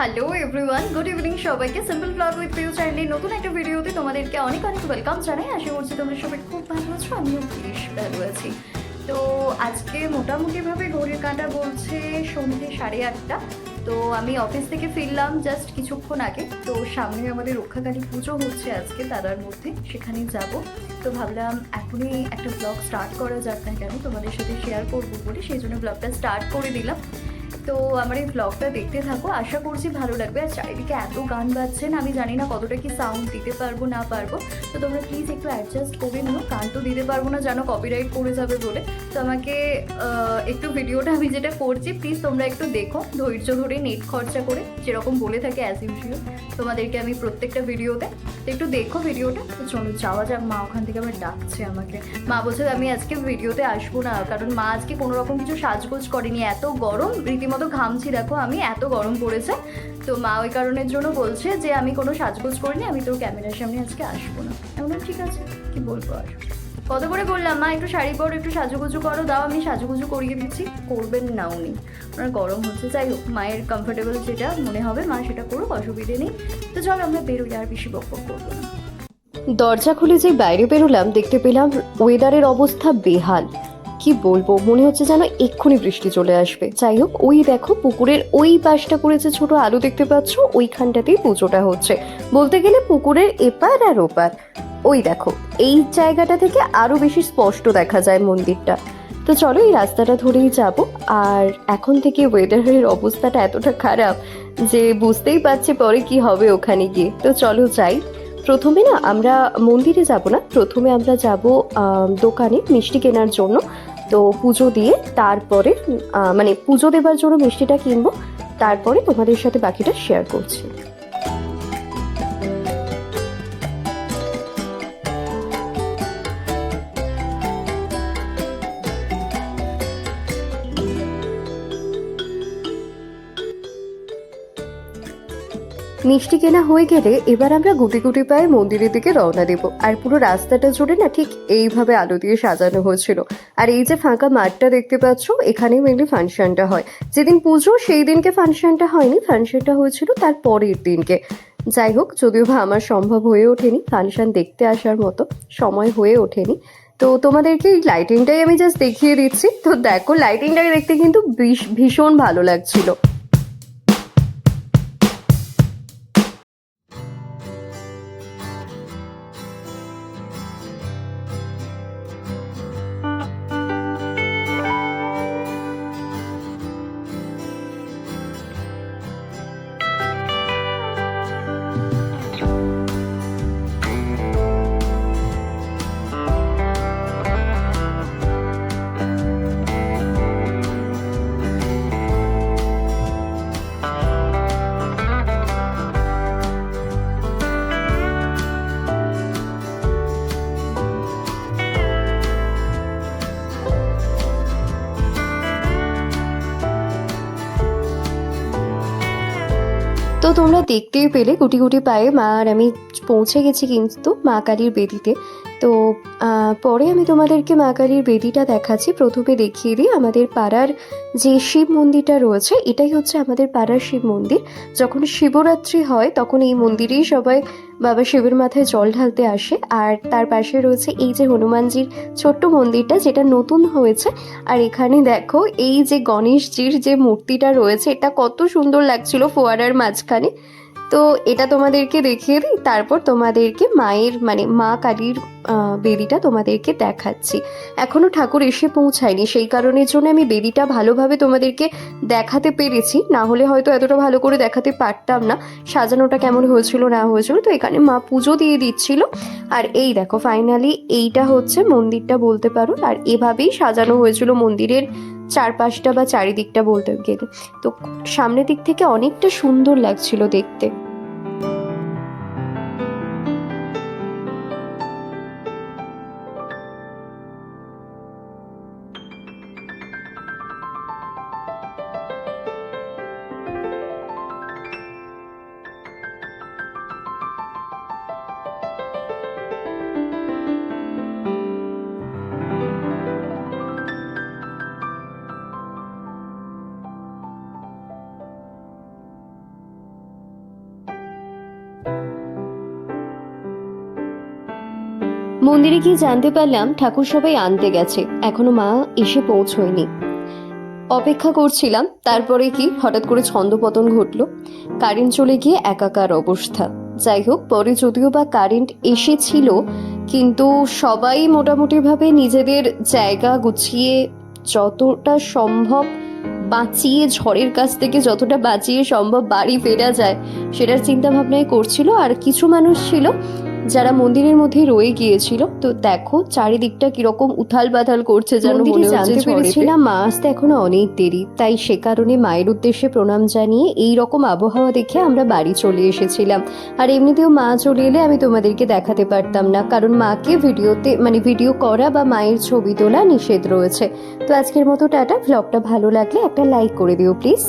Hello everyone, good evening সবাইকে। Simple blog with Piu চ্যানেলে নতুন একটা ভিডিওতে তোমাদেরকে অনেক অনেক ওয়েলকাম জানাই। আশা করছি তোমরা সবাই খুব ভালো আছো, আমিও বেশ ভালো আছি। তো আজকে মোটামুটিভাবে ঘড়ির কাঁটা বলছে সন্ধ্যে 8:30। তো আমি অফিস থেকে ফিরলাম জাস্ট কিছুক্ষণ আগে। তো সামনে আমাদের রক্ষাকালী পুজো হচ্ছে আজকে তারার মধ্যে, সেখানে যাব। তো ভাবলাম এখনই একটা ব্লগ স্টার্ট করা যাক না কেন, তোমাদের সাথে শেয়ার করবো বলে সেই জন্য ব্লগটা স্টার্ট করে দিলাম। তো আমার এই ব্লগটা দেখতে থাকো, আশা করছি ভালো লাগবে। আর চারিদিকে এত গান বাজছে না, আমি জানি না কতটা কি সাউন্ড দিতে পারবো না পারবো। তো তোমরা প্লিজ একটু অ্যাডজাস্ট করে নিও। গান তো দিতে পারবো না, জানো কপিরাইট করে যাবে বলে। তো আমাকে একটু ভিডিওটা আমি যেটা করছি প্লিজ তোমরা একটু দেখো, ধৈর্য ধরে নেট খরচা করে, যেরকম বলে থাকে অ্যাজ ইউজুয়াল তোমাদেরকে আমি প্রত্যেকটা ভিডিওতে। তো একটু দেখো ভিডিওটা। তো চলো যাওয়া যাক। মা ওখান থেকে আবার ডাকছে আমাকে। মা বলছে আমি আজকে ভিডিওতে আসবো না, কারণ মা আজকে কোনো রকম কিছু সাজগোজ করেনি। এত গরম, রীতিমতো ঘামছি, দেখো আমি, এত গরম পড়েছে। তো মা ওই কারণের জন্য বলছে যে আমি কোনো সাজগোজ করিনি, আমি তোর ক্যামেরার সামনে আজকে আসবো না। এমন ঠিক আছে, কি বলবো আর। কত করে বললাম মা একটু শাড়ি পরো, একটু সাজুগুজু করো, দাও আমি সাজুগুজু করিয়ে দিচ্ছি। করবেন না উনি, ওনার গরম হচ্ছে। যাই হোক, মায়ের কমফোর্টেবল যেটা মনে হবে মা সেটা করুক, অসুবিধে নেই। তো চলো আমরা বেরোই, আর বেশি বকবক করবো না। দরজা খুলে যে বাইরে বেরোলাম, দেখতে পেলাম ওয়েদারের অবস্থা বেহাল। কি বলবো, মনে হচ্ছে যেন এক্ষুনি বৃষ্টি চলে আসবে। যাই হোক, ওই দেখো পুকুরের ওই পাশটা করে যে ছোট আলু দেখতে পাচ্ছ, ওইখানটাতেই পুজোটা হচ্ছে। বলতে গেলে পুকুরের এপার আর ওপার। ওই দেখো, এই জায়গাটা থেকে আরো বেশি স্পষ্ট দেখা যায় মন্দিরটা। তো চলো এই রাস্তাটা ধরেই যাব। আর এখন থেকে ওয়েদারের অবস্থাটা এতটা খারাপ যে বুঝতেই পারছি পরে কি হবে ওখানে গিয়ে। তো চলো যাই। প্রথমে না আমরা মন্দিরে যাব না, প্রথমে আমরা যাব দোকানে মিষ্টি কেনার জন্য। তো পুজো দিয়ে তারপরে মানে পুজো দেবার জন্য মিষ্টিটা কিনবো, তারপরে তোমাদের সাথে বাকিটা শেয়ার করছি। মিষ্টি কেনা হয়ে গেলে এবার আমরা গুটি গুটি পায়ে মন্দিরের দিকে রওনা দেব। আর পুরো রাস্তাটা জুড়ে না ঠিক এইভাবে আলো দিয়ে সাজানো হয়েছিল। আর এই যে ফাঁকা মাঠটা দেখতে পাচ্ছ, এখানেই মেনলি ফাংশনটা হয়। যেদিন পুজো সেই দিনকে ফাংশনটা হয়নি, ফাংশনটা হয়েছিল তার পরের দিনকে। যাই হোক, যদিও বা আমার সম্ভব হয়ে ওঠেনি ফাংশন দেখতে আসার মতো, সময় হয়ে ওঠেনি। তো তোমাদেরকে এই লাইটিংটাই আমি জাস্ট দেখিয়ে দিচ্ছি। তো দেখো, লাইটিংটাকে দেখতে কিন্তু ভীষণ ভালো লাগছিল। তো তোমরা দেখতেই পেলে গুটি গুটি পায়ে মা আর আমি পৌঁছে গেছি কিন্তু মা কালীর বেদিতে। তো পরে আমি তোমাদেরকে মা কালীর বেদিটা দেখাচ্ছি। প্রথমে দেখিয়ে দিই আমাদের পাড়ার যে শিব মন্দিরটা রয়েছে, এটাই হচ্ছে আমাদের পাড়ার শিব মন্দির। যখন শিবরাত্রি হয় তখন এই মন্দিরেই সবাই বাবা শিবের মাথায় জল ঢালতে আসে। আর তার পাশে রয়েছে এই যে হনুমানজির ছোট্ট মন্দিরটা, যেটা নতুন হয়েছে। আর এখানে দেখো এই যে গণেশজির যে মূর্তিটা রয়েছে, এটা কত সুন্দর লাগছিল ফোয়ারার মাঝখানে। তো এটা তোমাদেরকে দেখিয়ে দিই, তারপর তোমাদেরকে মায়ের মানে মা কালীর বেদিটা তোমাদেরকে দেখাচ্ছি। এখনো ঠাকুর এসে পৌঁছায়নি, সেই কারণের জন্য আমি বেদিটা ভালোভাবে তোমাদেরকে দেখাতে পেরেছি, না হলে হয়তো এতটা ভালো করে দেখাতে পারতাম না সাজানোটা কেমন হয়েছিল না হয়েছিল। তো এখানে মা পুজো দিয়ে দিচ্ছিল। আর এই দেখো ফাইনালি এইটা হচ্ছে মন্দিরটা বলতে পারো। আর এভাবেই সাজানো হয়েছিল মন্দিরের চারপাশটা বা চারিদিকটা বলতে গেলে। তো সামনের দিক থেকে অনেকটা সুন্দর লাগছিল দেখতে। মন্দিরে গিয়ে জানতে পারলাম ঠাকুর সবাই আনতে গেছে, এখনো মা এসে পৌঁছয়নি। অপেক্ষা করছিলাম, তারপরে কি হঠাৎ করে ছন্দপতন ঘটলো, কারেন্ট চলে গিয়ে একাকার অবস্থা। যাই হোক, পরে যদিও বা কারেন্ট এসেছিল, কিন্তু সবাই মোটামুটিভাবে নিজেদের জায়গা গুছিয়ে যতটা সম্ভব বাঁচিয়ে, ঝড়ের কাছ থেকে যতটা বাঁচিয়ে সম্ভব বাড়ি ফেরা যায় সেটার চিন্তা ভাবনাই করছিল। আর কিছু মানুষ ছিল যারা মন্দিরের মধ্যে রয়ে গিয়েছিল। তো দেখো চারিদিকটা কিরকম উথাল পাথাল করছে, যেন মনে হচ্ছে জানতে পেরেছিলাম মা আসতে এখনো অনেক দেরি, তাই সে কারণে মায়ের উদ্দেশ্যে প্রণাম জানিয়ে এই রকম আবহাওয়া দেখে আমরা বাড়ি চলে এসেছিলাম। আর এমনিতেও মা চলে এলে আমি তোমাদেরকে দেখাতে পারতাম না, কারণ মাকে ভিডিও করা বা মায়ের ছবি তোলা নিষেধ রয়েছে। তো আজকের মতো টাটা। ব্লগটা ভালো লাগলে একটা লাইক করে দিও প্লিজ।